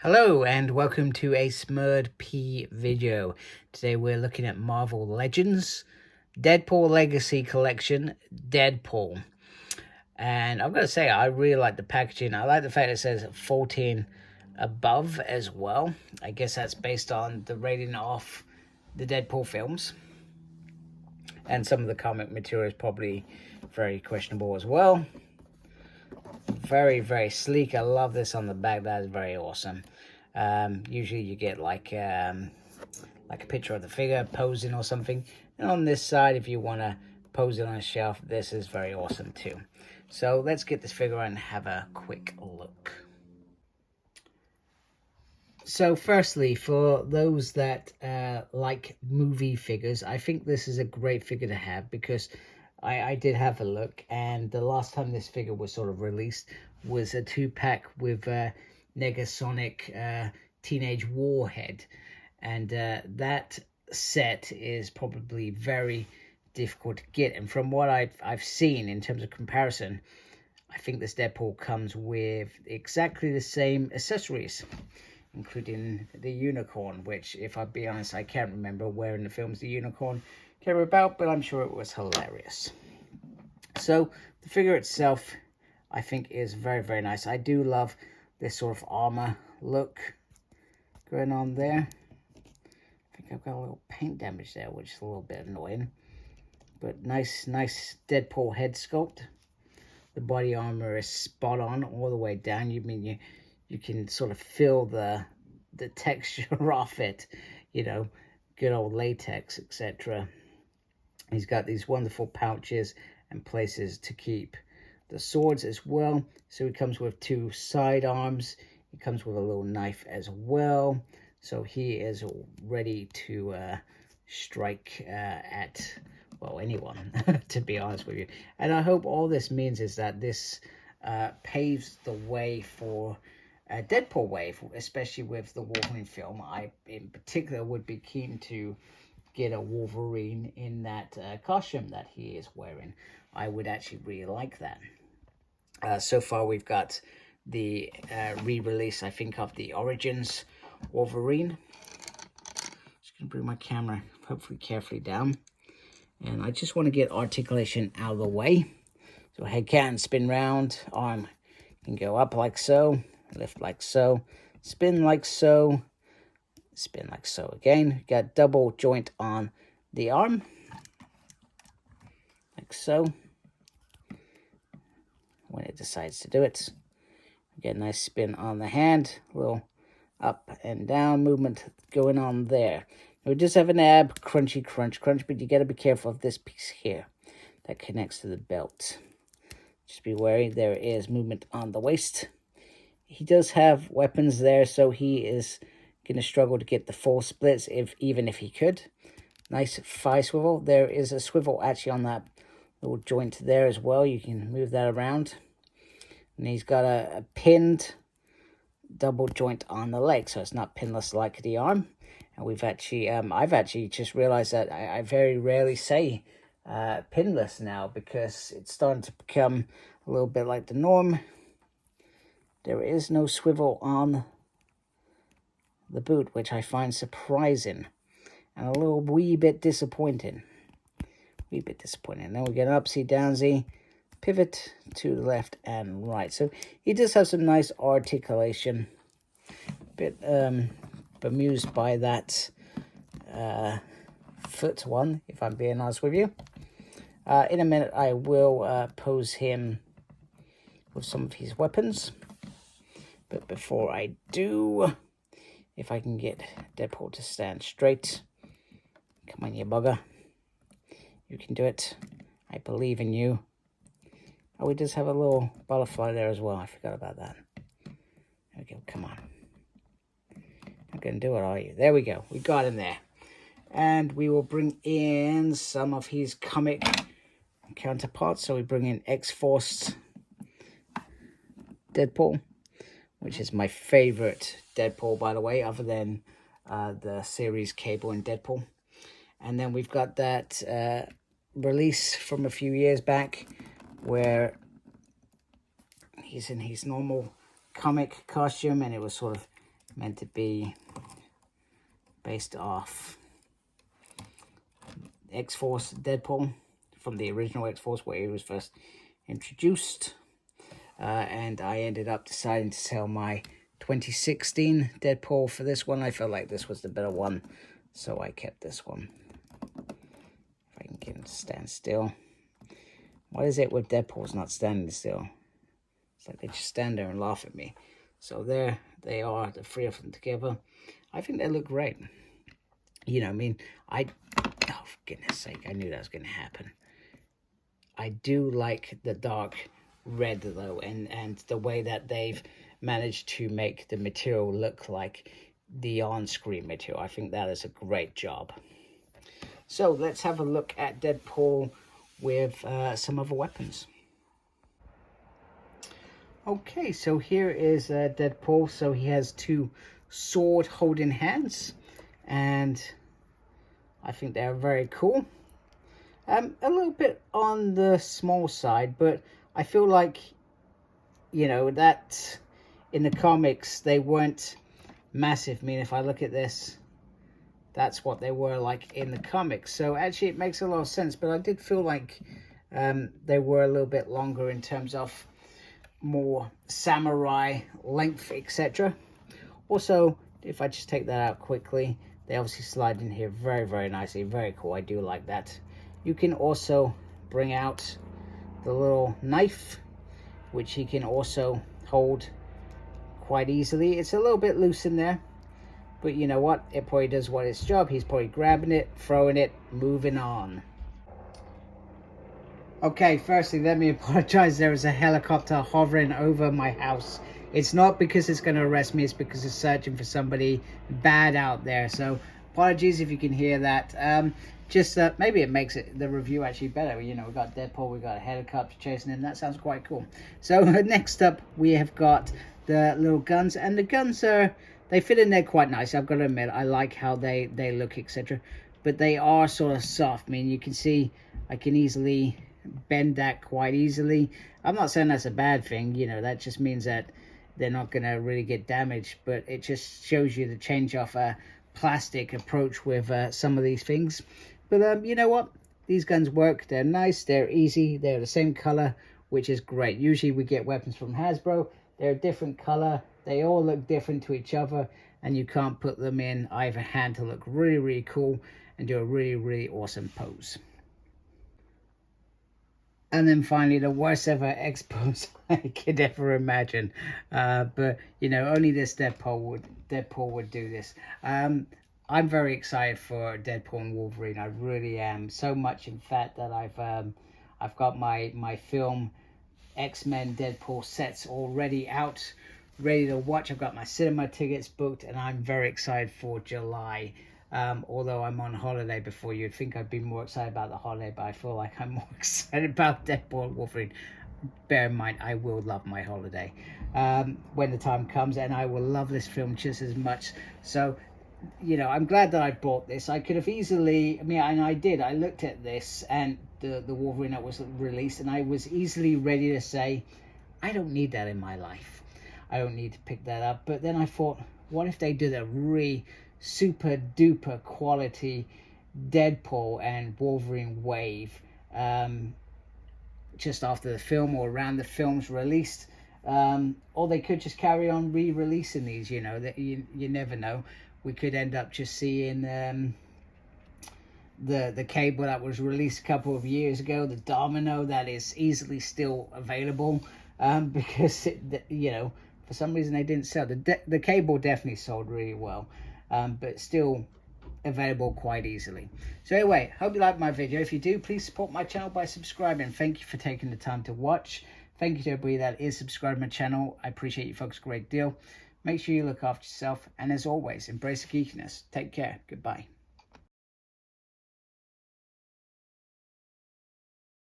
Hello and welcome to a smerdp video. Today we're looking at Marvel Legends Deadpool Legacy Collection Deadpool. And I'm going to say I really like the packaging. I like the fact it says 14 above as well. I guess that's based on the rating of the Deadpool films. And some of the comic material is probably very questionable as well. Very, very sleek. I love this on the back. That is very awesome. Usually you get like a picture of the figure posing or something. And on this side, if you want to pose it on a shelf, this is very awesome too. So let's get this figure and have a quick look. So firstly, for those that like movie figures, I think this is a great figure to have because I did have a look, and the last time this figure was sort of released was a 2-pack with Negasonic Teenage Warhead, and that set is probably very difficult to get. And from what I've seen in terms of comparison, I think this Deadpool comes with exactly the same accessories, including the unicorn, which, if I'll be honest, I can't remember where in the films the unicorn came about, but I'm sure it was hilarious. So the figure itself, I think, is very, very nice. I do love this sort of armor look going on there. I think I've got a little paint damage there, which is a little bit annoying. But nice Deadpool head sculpt. The body armor is spot on all the way down. You can sort of feel the texture off it, you know, good old latex, etc. He's got these wonderful pouches and places to keep the swords as well. So he comes with 2 sidearms. He comes with a little knife as well. So he is ready to strike at, well, anyone, to be honest with you. And I hope all this means is that this paves the way for a Deadpool wave, especially with the Wolverine film. I, in particular, would be keen to get a Wolverine in that costume that he is wearing. I would actually really like that. So far, we've got the re-release, I think, of the Origins Wolverine. Just gonna bring my camera hopefully carefully down, and I just want to get articulation out of the way. So head can spin round, arm can go up like so, lift like so, spin like so, spin like so again. Got double joint on the arm, like so, when it decides to do it. Get a nice spin on the hand, a little up and down movement going on there. Now we just have an ab, crunchy crunch, but you got to be careful of this piece here that connects to the belt. Just be wary, there is movement on the waist. He does have weapons there, so he is going to struggle to get the full splits, even if he could. Nice thigh swivel. There is a swivel actually on that little joint there as well. You can move that around. And he's got a pinned double joint on the leg, so it's not pinless like the arm. And we've actually, I've actually just realized that I very rarely say pinless now, because it's starting to become a little bit like the norm. There is no swivel on the boot, which I find surprising and a little wee bit disappointing. Then we get an upsy downsy, pivot to the left and right. So he does have some nice articulation. A bit bemused by that foot one, if I'm being honest with you. In a minute, I will pose him with some of his weapons. But before I do, if I can get Deadpool to stand straight. Come on, you bugger. You can do it. I believe in you. Oh, he does have a little butterfly there as well. I forgot about that. There we go. Come on. Not going to do it, are you? There we go. We got him there. And we will bring in some of his comic counterparts. So we bring in X-Force Deadpool, which is my favorite Deadpool, by the way, other than the series Cable and Deadpool. And then we've got that release from a few years back where he's in his normal comic costume, and it was sort of meant to be based off X-Force Deadpool, from the original X-Force where he was first introduced. And I ended up deciding to sell my 2016 Deadpool for this one. I felt like this was the better one, so I kept this one. If I can get him to stand still. What is it with Deadpool's not standing still? It's like they just stand there and laugh at me. So there they are, the three of them together. I think they look great. You know, I mean, oh, for goodness sake, I knew that was going to happen. I do like the dark red, though, and the way that they've managed to make the material look like the on-screen material. I think that is a great job. So let's have a look at Deadpool with some other weapons. Okay, so here is Deadpool. So he has two sword holding hands, and I think they're very cool. A little bit on the small side, but I feel like, you know, that in the comics they weren't massive. I mean, if I look at this, that's what they were like in the comics. So actually it makes a lot of sense, but I did feel like they were a little bit longer in terms of more samurai length, etc. Also, if I just take that out quickly, they obviously slide in here very, very nicely. Very cool. I do like that. You can also bring out the little knife, which he can also hold quite easily. It's a little bit loose in there, but you know what? It probably does what its job. He's probably grabbing it, throwing it, moving on. Okay, firstly, let me apologize. There is a helicopter hovering over my house. It's not because it's going to arrest me. It's because it's searching for somebody bad out there. So apologies if you can hear that. Maybe it makes the review actually better. You know, we got Deadpool, we got a helicopter chasing him. That sounds quite cool. So next up, we have got the little guns, and the guns they fit in there quite nice. I've got to admit, I like how they look, etc. But they are sort of soft. I mean, you can see I can easily bend that quite easily. I'm not saying that's a bad thing. You know, that just means that they're not going to really get damaged. But it just shows you the change of a plastic approach with some of these things. But you know what? These guns work. They're nice. They're easy. They're the same color, which is great. Usually we get weapons from Hasbro. They're a different color. They all look different to each other, and you can't put them in either hand to look really, really cool and do a really, really awesome pose. And then finally, the worst ever expos I could ever imagine. But, you know, only this Deadpool would do this. I'm very excited for Deadpool and Wolverine. I really am. So much, in fact, that I've got my film X-Men Deadpool sets already out, ready to watch. I've got my cinema tickets booked, and I'm very excited for July. Although I'm on holiday before, you'd think I'd be more excited about the holiday, but I feel like I'm more excited about Deadpool and Wolverine. Bear in mind, I will love my holiday when the time comes, and I will love this film just as much. So, you know, I'm glad that I bought this. I could have easily, I mean, and I did. I looked at this and the Wolverine that was released, and I was easily ready to say, I don't need that in my life. I don't need to pick that up. But then I thought, what if they did a really super duper quality Deadpool and Wolverine wave just after the film or around the film's released, or they could just carry on re-releasing these. You know, that you never know. We could end up just seeing the cable that was released a couple of years ago, the Domino, that is easily still available, because you know, for some reason they didn't sell. The cable definitely sold really well, but still available quite easily. So anyway, hope you liked my video. If you do, please support my channel by subscribing. Thank you for taking the time to watch. Thank you to everybody that is subscribed to my channel. I appreciate you folks a great deal. Make sure you look after yourself, and as always, embrace the geekiness. Take care. Goodbye.